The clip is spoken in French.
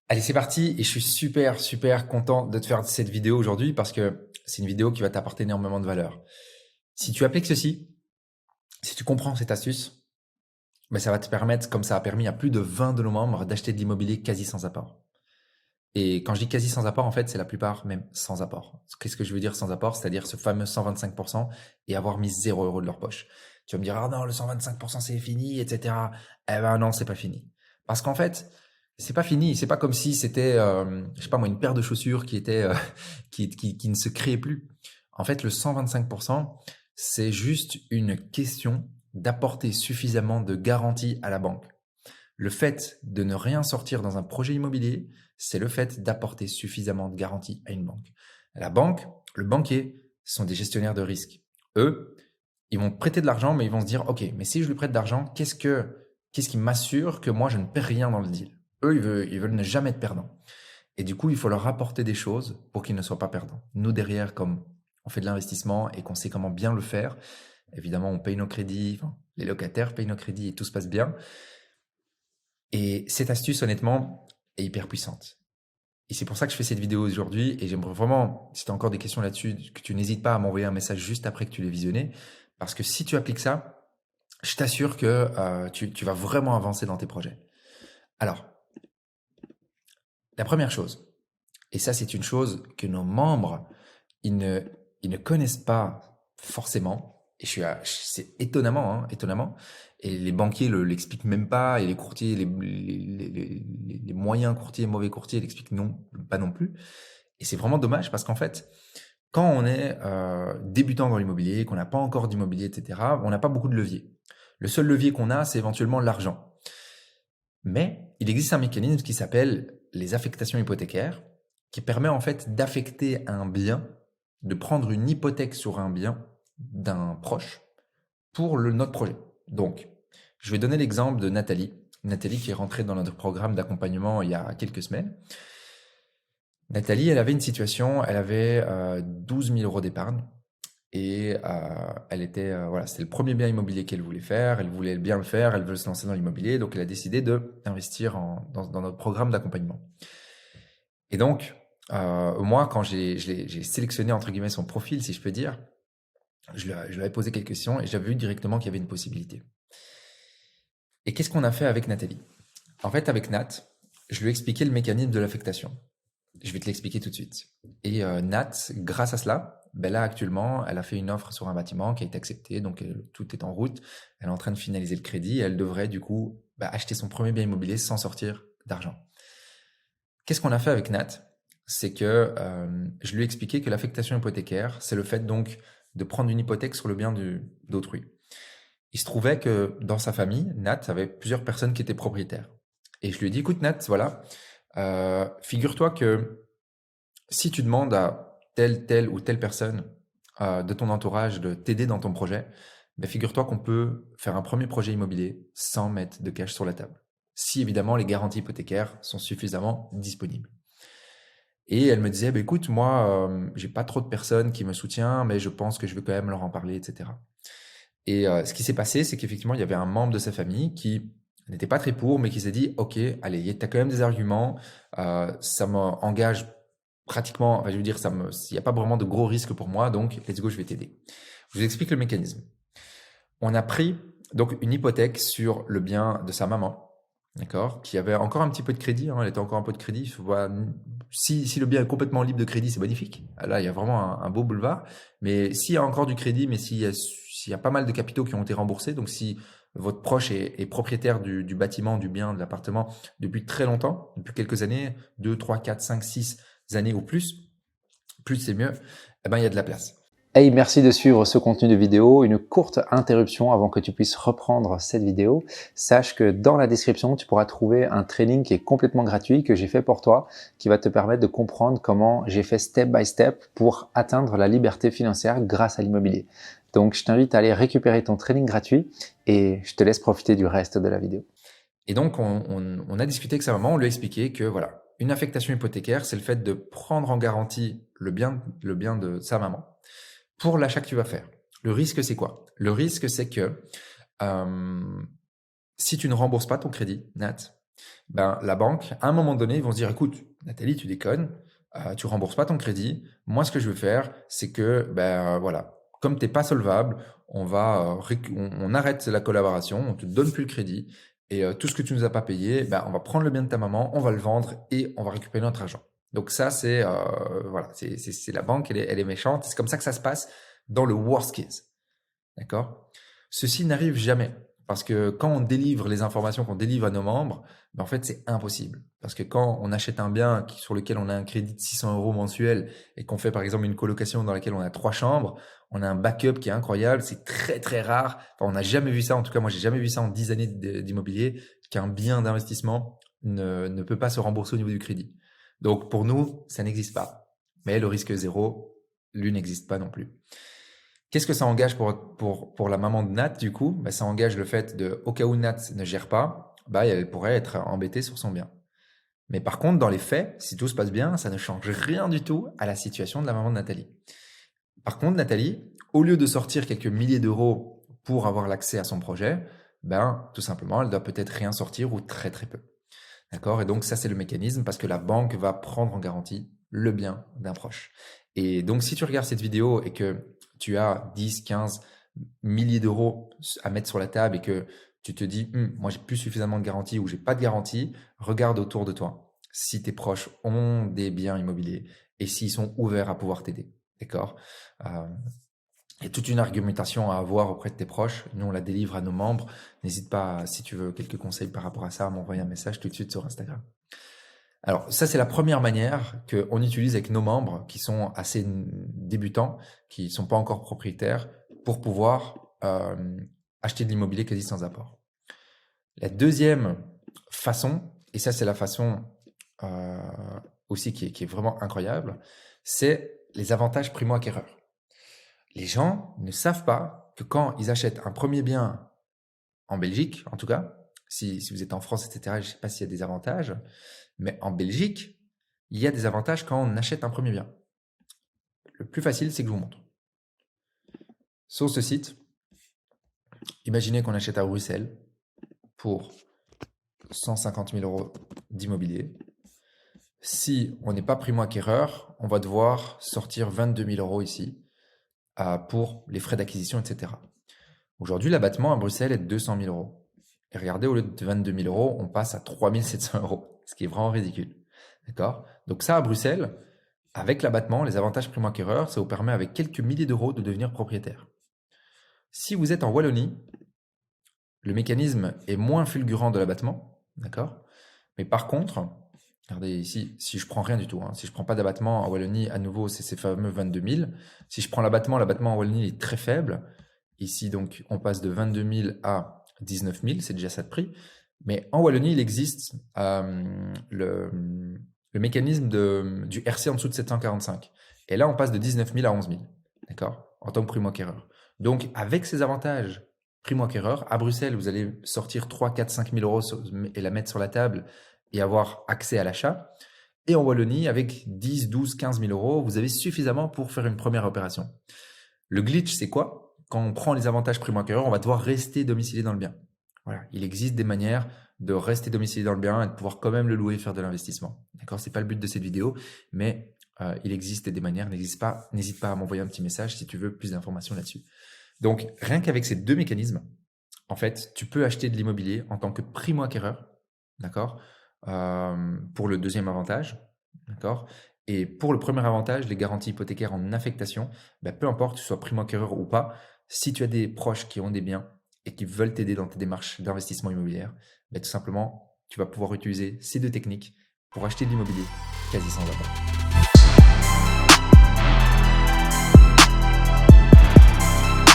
Allez, c'est parti et je suis super content de te faire cette vidéo aujourd'hui parce que c'est une vidéo qui va t'apporter énormément de valeur. Si tu appliques ceci, si tu comprends cette astuce, ben ça va te permettre, comme ça a permis à plus de 20 de nos membres, d'acheter de l'immobilier quasi sans apport. Et quand je dis quasi sans apport, en fait, c'est la plupart même sans apport. Qu'est-ce que je veux dire sans apport? C'est-à-dire ce fameux 125% et avoir mis 0 € de leur poche. Tu vas me dire, ah non, le 125% c'est fini, etc. Eh ben non, c'est pas fini. Parce qu'en fait, c'est pas fini. C'est pas comme si c'était, je sais pas moi, une paire de chaussures qui était, qui ne se créait plus. En fait, le 125%, c'est juste une question d'apporter suffisamment de garantie à la banque. Le fait de ne rien sortir dans un projet immobilier, c'est le fait d'apporter suffisamment de garantie à une banque. La banque, le banquier, sont des gestionnaires de risque. Eux, ils vont prêter de l'argent, mais ils vont se dire, OK, mais si je lui prête de l'argent, qu'est-ce qui m'assure que moi, je ne perds rien dans le deal? Eux, ils veulent ne jamais être perdants. Et du coup, il faut leur apporter des choses pour qu'ils ne soient pas perdants. Nous, derrière, comme on fait de l'investissement et qu'on sait comment bien le faire, évidemment, on paye nos crédits, enfin, les locataires payent nos crédits et tout se passe bien. Et cette astuce, honnêtement, est hyper puissante. Et c'est pour ça que je fais cette vidéo aujourd'hui. Et j'aimerais vraiment, si tu as encore des questions là-dessus, que tu n'hésites pas à m'envoyer un message juste après que tu l'aies visionné. Parce que si tu appliques ça, je t'assure que tu vas vraiment avancer dans tes projets. Alors, la première chose, et ça c'est une chose que nos membres, ils ne, ils ne connaissent pas forcément. Et c'est étonnamment. Et les banquiers l'expliquent même pas, et les courtiers, les moyens courtiers, mauvais courtiers l'expliquent pas non plus. Et c'est vraiment dommage parce qu'en fait, quand on est débutant dans l'immobilier, qu'on n'a pas encore d'immobilier, etc., on n'a pas beaucoup de leviers. Le seul levier qu'on a, c'est éventuellement l'argent. Mais il existe un mécanisme qui s'appelle les affectations hypothécaires, qui permet en fait d'affecter un bien, de prendre une hypothèque sur un bien d'un proche pour notre projet. Donc, je vais donner l'exemple de Nathalie. Nathalie qui est rentrée dans notre programme d'accompagnement il y a quelques semaines. Nathalie, elle avait une situation, elle avait 12 000 € d'épargne et elle était, voilà, c'était le premier bien immobilier qu'elle voulait faire, elle voulait bien le faire, elle veut se lancer dans l'immobilier, donc elle a décidé d'investir dans notre programme d'accompagnement. Et donc, moi, quand j'ai sélectionné entre guillemets son profil, si je peux dire, je lui avais posé quelques questions et j'avais vu directement qu'il y avait une possibilité. Et qu'est-ce qu'on a fait avec Nathalie? En fait, avec Nat, je lui ai expliqué le mécanisme de l'affectation. Je vais te l'expliquer tout de suite. Et Nat, grâce à cela, ben là actuellement, elle a fait une offre sur un bâtiment qui a été acceptée, donc tout est en route. Elle est en train de finaliser le crédit et elle devrait du coup acheter son premier bien immobilier sans sortir d'argent. Qu'est-ce qu'on a fait avec Nat? C'est que je lui ai expliqué que l'affectation hypothécaire, c'est le fait donc de prendre une hypothèque sur le bien d'autrui. Il se trouvait que dans sa famille, Nat avait plusieurs personnes qui étaient propriétaires. Et je lui ai dit, écoute Nat, voilà, figure-toi que si tu demandes à telle ou telle personne de ton entourage de t'aider dans ton projet, ben figure-toi qu'on peut faire un premier projet immobilier sans mettre de cash sur la table. Si évidemment les garanties hypothécaires sont suffisamment disponibles. Et elle me disait, bah, écoute, moi, j'ai pas trop de personnes qui me soutiennent, mais je pense que je vais quand même leur en parler, etc. Et ce qui s'est passé, c'est qu'effectivement, il y avait un membre de sa famille qui n'était pas très pour, mais qui s'est dit, OK, allez, tu as quand même des arguments, ça m'engage pratiquement, enfin, je veux dire, il n'y a pas vraiment de gros risques pour moi, donc let's go, je vais t'aider. Je vous explique le mécanisme. On a pris donc une hypothèque sur le bien de sa maman, d'accord, qui avait encore un petit peu de crédit, elle était encore un peu de crédit. Si le bien est complètement libre de crédit, c'est magnifique. Là, il y a vraiment un beau boulevard. Mais s'il y a encore du crédit, mais s'il y a pas mal de capitaux qui ont été remboursés, donc si votre proche est propriétaire du bâtiment, du bien, de l'appartement depuis très longtemps, depuis quelques années, 2, 3, 4, 5, 6 années ou plus c'est mieux, eh ben, il y a de la place. Hey, merci de suivre ce contenu de vidéo. Une courte interruption avant que tu puisses reprendre cette vidéo. Sache que dans la description, tu pourras trouver un training qui est complètement gratuit que j'ai fait pour toi, qui va te permettre de comprendre comment j'ai fait step by step pour atteindre la liberté financière grâce à l'immobilier. Donc, je t'invite à aller récupérer ton training gratuit et je te laisse profiter du reste de la vidéo. Et donc, on a discuté avec sa maman, on lui a expliqué que voilà, une affectation hypothécaire, c'est le fait de prendre en garantie le bien de sa maman pour l'achat que tu vas faire. Le risque, c'est quoi? Le risque, c'est que si tu ne rembourses pas ton crédit, Nat, Ben, la banque, à un moment donné, ils vont se dire, écoute, Nathalie, tu déconnes, tu rembourses pas ton crédit. Moi, ce que je veux faire, c'est que, voilà, comme t'es pas solvable, on arrête la collaboration, on te donne plus le crédit et tout ce que tu nous as pas payé, ben, on va prendre le bien de ta maman, on va le vendre et on va récupérer notre argent. Donc ça, voilà, c'est la banque, elle est méchante. C'est comme ça que ça se passe dans le worst case. D'accord? Ceci n'arrive jamais. Parce que quand on délivre les informations qu'on délivre à nos membres, ben en fait, c'est impossible. Parce que quand on achète un bien sur lequel on a un crédit de 600 € mensuel et qu'on fait par exemple une colocation dans laquelle on a 3 chambres, on a un backup qui est incroyable. C'est très, très rare. Enfin, on n'a jamais vu ça. En tout cas, moi, j'ai jamais vu ça en 10 années d'immobilier, qu'un bien d'investissement ne peut pas se rembourser au niveau du crédit. Donc, pour nous, ça n'existe pas. Mais le risque zéro, lui, n'existe pas non plus. Qu'est-ce que ça engage pour la maman de Nat, du coup? Bah, ça engage le fait de, au cas où Nat ne gère pas, bah, elle pourrait être embêtée sur son bien. Mais par contre, dans les faits, si tout se passe bien, ça ne change rien du tout à la situation de la maman de Nathalie. Par contre, Nathalie, au lieu de sortir quelques milliers d'euros pour avoir l'accès à son projet, ben, tout simplement, elle doit peut-être rien sortir ou très très peu. D'accord? Et donc, ça, c'est le mécanisme parce que la banque va prendre en garantie le bien d'un proche. Et donc, si tu regardes cette vidéo et que tu as 10, 15 milliers d'euros à mettre sur la table et que tu te dis, moi, j'ai plus suffisamment de garantie ou j'ai pas de garantie, regarde autour de toi si tes proches ont des biens immobiliers et s'ils sont ouverts à pouvoir t'aider. D'accord? Il y a toute une argumentation à avoir auprès de tes proches. Nous, on la délivre à nos membres. N'hésite pas, si tu veux quelques conseils par rapport à ça, à m'envoyer un message tout de suite sur Instagram. Alors, ça, c'est la première manière qu'on utilise avec nos membres qui sont assez débutants, qui ne sont pas encore propriétaires, pour pouvoir acheter de l'immobilier quasi sans apport. La deuxième façon, et ça, c'est la façon aussi qui est vraiment incroyable, c'est les avantages primo-acquéreurs. Les gens ne savent pas que quand ils achètent un premier bien en Belgique, en tout cas, si vous êtes en France, etc., je ne sais pas s'il y a des avantages, mais en Belgique, il y a des avantages quand on achète un premier bien. Le plus facile, c'est que je vous montre. Sur ce site, imaginez qu'on achète à Bruxelles pour 150 000 € d'immobilier. Si on n'est pas primo-acquéreur, on va devoir sortir 22 000 € ici pour les frais d'acquisition, etc. Aujourd'hui, l'abattement à Bruxelles est de 200 000 €. Et regardez, au lieu de 22 000 €, on passe à 3 700 €, ce qui est vraiment ridicule. D'accord? Donc ça, à Bruxelles, avec l'abattement, les avantages primo-acquéreurs, ça vous permet avec quelques milliers d'euros de devenir propriétaire. Si vous êtes en Wallonie, le mécanisme est moins fulgurant de l'abattement, d'accord? Mais par contre, regardez ici, si je prends rien du tout, si je prends pas d'abattement en Wallonie, à nouveau, c'est ces fameux 22 000. Si je prends l'abattement en Wallonie est très faible. Ici, donc, on passe de 22 000 à 19 000, c'est déjà ça de prix. Mais en Wallonie, il existe le mécanisme du RC en dessous de 745. Et là, on passe de 19 000 à 11 000, d'accord? En tant que primo-acquéreur. Donc, avec ces avantages primo-acquéreur, à Bruxelles, vous allez sortir 3, 4, 5 000 € et la mettre sur la table et avoir accès à l'achat. Et en Wallonie, avec 10, 12, 15 000 €, vous avez suffisamment pour faire une première opération. Le glitch, c'est quoi? Quand on prend les avantages primo-acquéreurs, on va devoir rester domicilié dans le bien. Voilà, il existe des manières de rester domicilié dans le bien et de pouvoir quand même le louer et faire de l'investissement. D'accord? C'est pas le but de cette vidéo, mais il existe des manières. N'hésite pas à m'envoyer un petit message si tu veux plus d'informations là-dessus. Donc, rien qu'avec ces deux mécanismes, en fait, tu peux acheter de l'immobilier en tant que primo-acquéreur, d'accord, pour le deuxième avantage, d'accord. Et pour le premier avantage, les garanties hypothécaires en affectation, peu importe que tu sois primo-acquéreur ou pas, si tu as des proches qui ont des biens et qui veulent t'aider dans tes démarches d'investissement immobilier, tout simplement, tu vas pouvoir utiliser ces deux techniques pour acheter de l'immobilier quasi sans apport.